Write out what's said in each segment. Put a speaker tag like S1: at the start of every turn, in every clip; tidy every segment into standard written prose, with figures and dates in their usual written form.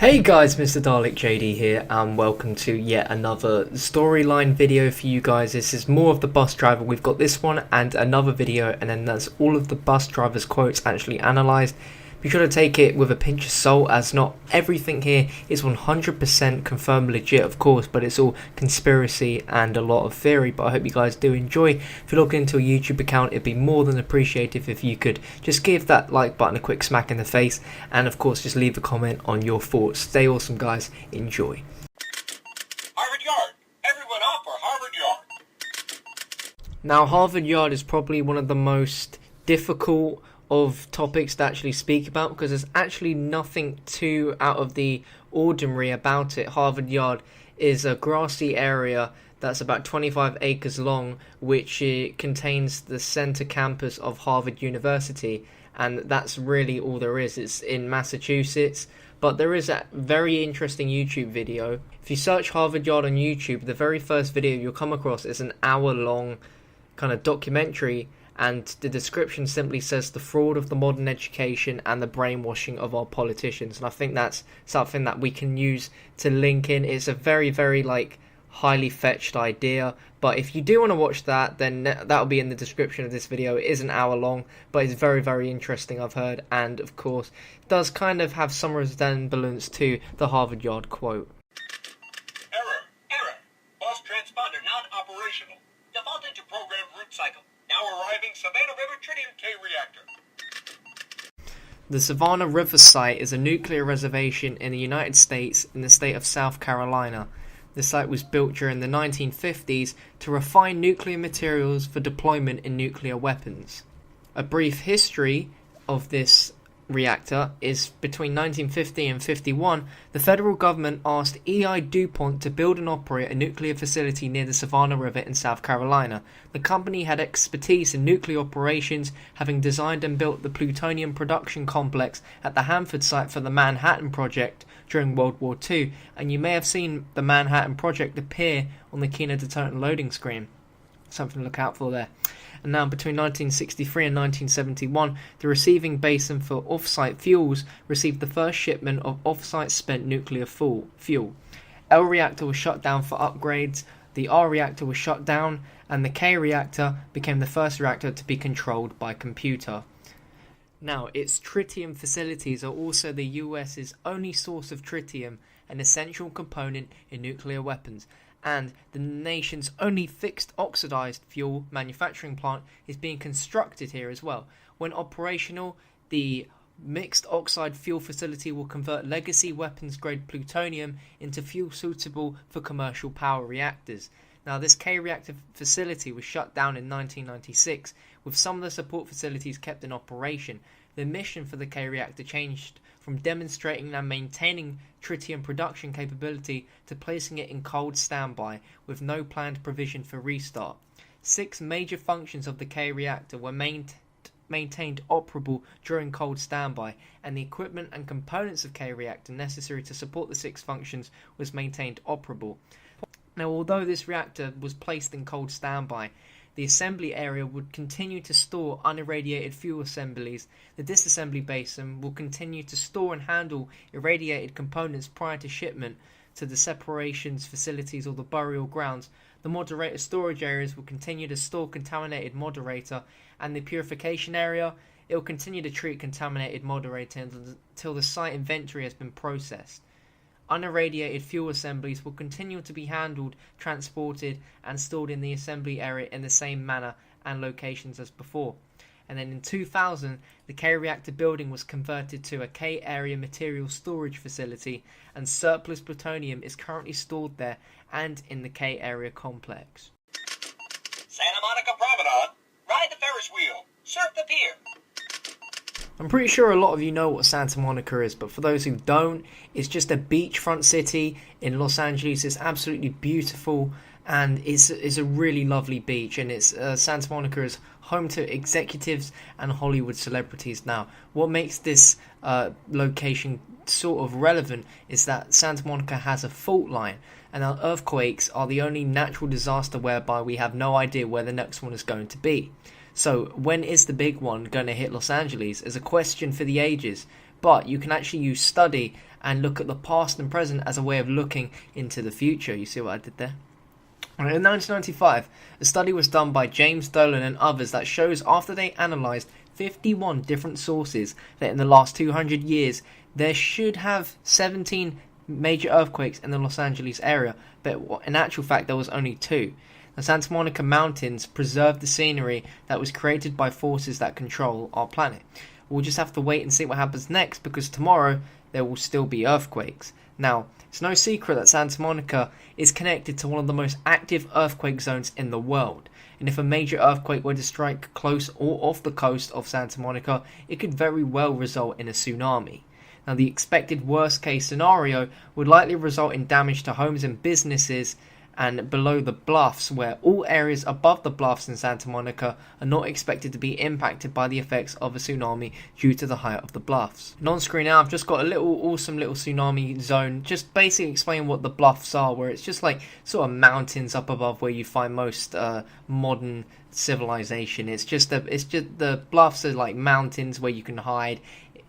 S1: Hey guys, Mr. Dalek JD here, and welcome to yet another storyline video for you guys. This is more of the bus driver. We've got this one and another video, and then that's all of the bus driver's quotes actually analysed. Be sure to take it with a pinch of salt, as not everything here is 100% confirmed legit, of course, but it's all conspiracy and a lot of theory. But I hope you guys do enjoy. If you're logging into a YouTube account, it'd be more than appreciated if you could just give that like button a quick smack in the face, and of course just leave a comment on your thoughts. Stay awesome guys, enjoy.
S2: Harvard Yard! Everyone up for Harvard Yard!
S1: Now Harvard Yard is probably one of the most difficult of topics to actually speak about, because there's actually nothing too out of the ordinary about it. Harvard Yard is a grassy area that's about 25 acres long, which contains the center campus of Harvard University, and that's really all there is. It's in Massachusetts, but there is a very interesting YouTube video. If you search Harvard Yard on YouTube, the very first video you'll come across is an hour-long kind of documentary, and the description simply says the fraud of the modern education and the brainwashing of our politicians. And I think that's something that we can use to link in. It's a very, very highly fetched idea, but if you do want to watch that, then that'll be in the description of this video. It is an hour long, but it's very, very interesting, I've heard, and of course does kind of have some resemblance to the Harvard Yard quote.
S2: Error. Bus transponder not operational. Defaulted to program route cycle. Now arriving Savannah River Tritium K reactor.
S1: The Savannah River site is a nuclear reservation in the United States in the state of South Carolina. The site was built during the 1950s to refine nuclear materials for deployment in nuclear weapons. A brief history of this reactor is between 1950 and 51, the federal government asked E.I. DuPont to build and operate a nuclear facility near the Savannah River in South Carolina. The company had expertise in nuclear operations, having designed and built the plutonium production complex at the Hanford site for the Manhattan Project during World War II, and you may have seen the Manhattan Project appear on the Kino deterrent loading screen. Something to look out for there. And now between 1963 and 1971, the receiving basin for off-site fuels received the first shipment of off-site spent nuclear fuel. L reactor was shut down for upgrades, the R reactor was shut down, and the K reactor became the first reactor to be controlled by computer. Now, its tritium facilities are also the US's only source of tritium, an essential component in nuclear weapons, and the nation's only fixed oxidized fuel manufacturing plant is being constructed here as well. When operational, the mixed oxide fuel facility will convert legacy weapons-grade plutonium into fuel suitable for commercial power reactors. Now, this K reactor facility was shut down in 1996, with some of the support facilities kept in operation. The mission for the K reactor changed from demonstrating and maintaining tritium production capability to placing it in cold standby with no planned provision for restart. 6 major functions of the K reactor were maintained operable during cold standby, and the equipment and components of K reactor necessary to support the 6 functions was maintained operable. Now, although this reactor was placed in cold standby, the assembly area would continue to store unirradiated fuel assemblies. The disassembly basin will continue to store and handle irradiated components prior to shipment to the separations facilities or the burial grounds. The moderator storage areas will continue to store contaminated moderator, and the purification area, it will continue to treat contaminated moderator until the site inventory has been processed. Unirradiated fuel assemblies will continue to be handled, transported, and stored in the assembly area in the same manner and locations as before. And then in 2000, the K reactor building was converted to a K area material storage facility, and surplus plutonium is currently stored there and in the K area complex.
S2: Santa Monica Promenade. Ride the Ferris wheel. Surf the pier.
S1: I'm pretty sure a lot of you know what Santa Monica is, but for those who don't, it's just a beachfront city in Los Angeles. It's absolutely beautiful, and it's a really lovely beach, and it's Santa Monica is home to executives and Hollywood celebrities. Now, what makes this location sort of relevant is that Santa Monica has a fault line, and our earthquakes are the only natural disaster whereby we have no idea where the next one is going to be. So when is the big one going to hit Los Angeles is a question for the ages, but you can actually use study and look at the past and present as a way of looking into the future. You see what I did there? In 1995, a study was done by James Dolan and others that shows after they analysed 51 different sources that in the last 200 years there should have 17 major earthquakes in the Los Angeles area, but in actual fact there was only 2. The Santa Monica Mountains preserved the scenery that was created by forces that control our planet. We'll just have to wait and see what happens next, because tomorrow there will still be earthquakes. Now, it's no secret that Santa Monica is connected to one of the most active earthquake zones in the world. And if a major earthquake were to strike close or off the coast of Santa Monica, it could very well result in a tsunami. Now, the expected worst case scenario would likely result in damage to homes and businesses and below the bluffs, where all areas above the bluffs in Santa Monica are not expected to be impacted by the effects of a tsunami due to the height of the bluffs. And on screen now I've just got a awesome little tsunami zone, just basically explaining what the bluffs are, where it's just like sort of mountains up above where you find most modern civilization. It's just the bluffs are like mountains where you can hide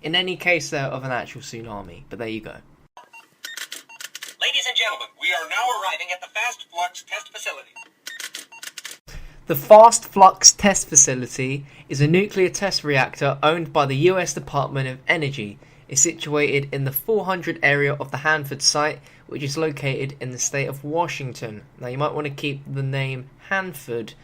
S1: in any case of an actual tsunami. But there you go.
S2: Ladies and gentlemen, we are now arriving at the Fast Flux test facility.
S1: The Fast Flux test facility is a nuclear test reactor owned by the US Department of Energy. It's situated in the 400 area of the Hanford site, which is located in the state of Washington. Now, you might want to keep the name Hanford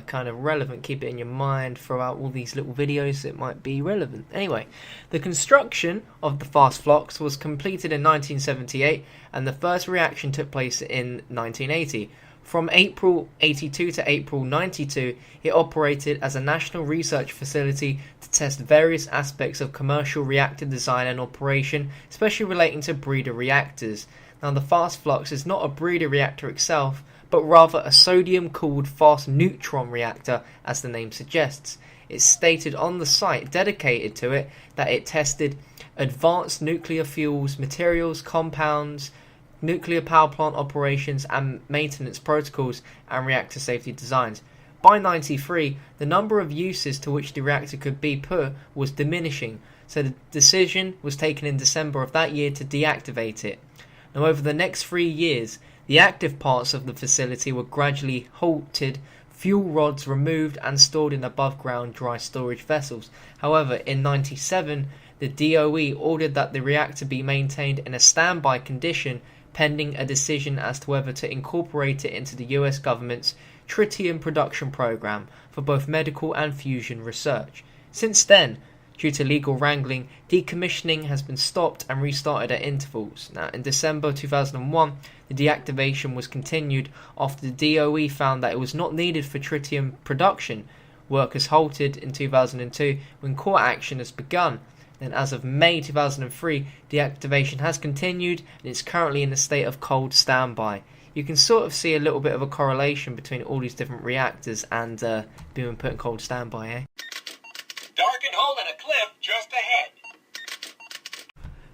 S1: kind of relevant, keep it in your mind throughout all these little videos. It might be relevant. Anyway, the construction of the Fast Flux was completed in 1978, and the first reaction took place in 1980. From April 82 to April 92, it operated as a national research facility to test various aspects of commercial reactor design and operation, especially relating to breeder reactors. Now, the Fast Flux is not a breeder reactor itself, but rather a sodium-cooled fast neutron reactor, as the name suggests. It's stated on the site dedicated to it that it tested advanced nuclear fuels, materials, compounds, nuclear power plant operations and maintenance protocols, and reactor safety designs. By 93, the number of uses to which the reactor could be put was diminishing, so the decision was taken in December of that year to deactivate it. Now, over the next 3 years, the active parts of the facility were gradually halted, fuel rods removed and stored in above-ground dry storage vessels. However, in 97, the DOE ordered that the reactor be maintained in a standby condition pending a decision as to whether to incorporate it into the US government's tritium production program for both medical and fusion research. Since then, due to legal wrangling, decommissioning has been stopped and restarted at intervals. Now, in December 2001, the deactivation was continued after the DOE found that it was not needed for tritium production. Work has halted in 2002 when court action has begun. Then, as of May 2003, deactivation has continued and is currently in a state of cold standby. You can sort of see a little bit of a correlation between all these different reactors and being put in cold standby, eh?
S2: Darkened hole in a cliff just ahead.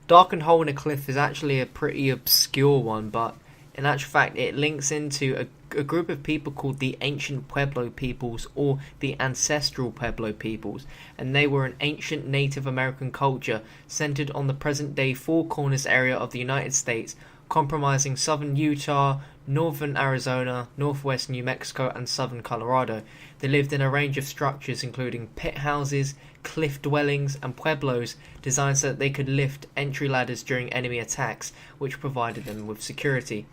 S1: Darkened hole in a cliff is actually a pretty obscure one, but in actual fact it links into a group of people called the ancient Pueblo peoples, or the ancestral Pueblo peoples, and they were an ancient Native American culture centered on the present-day Four Corners area of the United States, comprising southern Utah, northern Arizona, northwest New Mexico, and southern Colorado. They lived in a range of structures including pit houses, cliff dwellings, and pueblos designed so that they could lift entry ladders during enemy attacks, which provided them with security.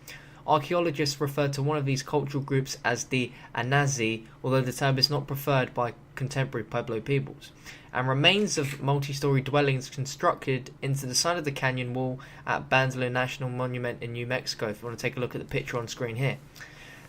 S1: Archaeologists refer to one of these cultural groups as the Anazi, although the term is not preferred by contemporary Pueblo peoples. And remains of multi-story dwellings constructed into the side of the canyon wall at Bandelier National Monument in New Mexico, if you want to take a look at the picture on screen here.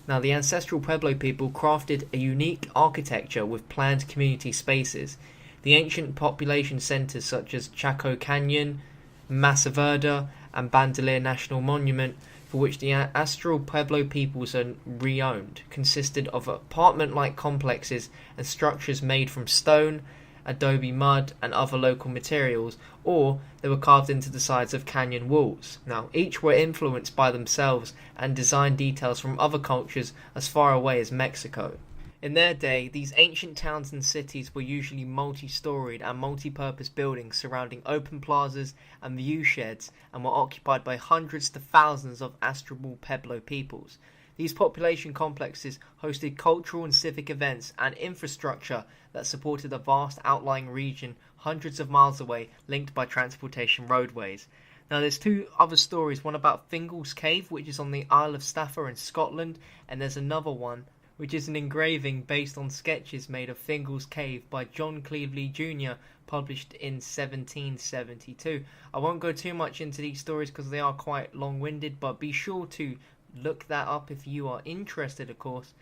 S1: Now, the ancestral Pueblo people crafted a unique architecture with planned community spaces. The ancient population centers such as Chaco Canyon, Mesa Verde, and Bandelier National Monument, for which the Astral Pueblo peoples are re-owned, consisted of apartment-like complexes and structures made from stone, adobe mud, and other local materials, or they were carved into the sides of canyon walls. Now, each were influenced by themselves and design details from other cultures as far away as Mexico. In their day, these ancient towns and cities were usually multi-storied and multi-purpose buildings surrounding open plazas and view sheds, and were occupied by hundreds to thousands of Astrobal Pueblo peoples. These population complexes hosted cultural and civic events and infrastructure that supported a vast outlying region hundreds of miles away, linked by transportation roadways. Now, there's two other stories, one about Fingal's Cave, which is on the Isle of Stafford in Scotland, and there's another one which is an engraving based on sketches made of Fingal's Cave by John Cleveley Jr., published in 1772. I won't go too much into these stories because they are quite long-winded, but be sure to look that up if you are interested, of course.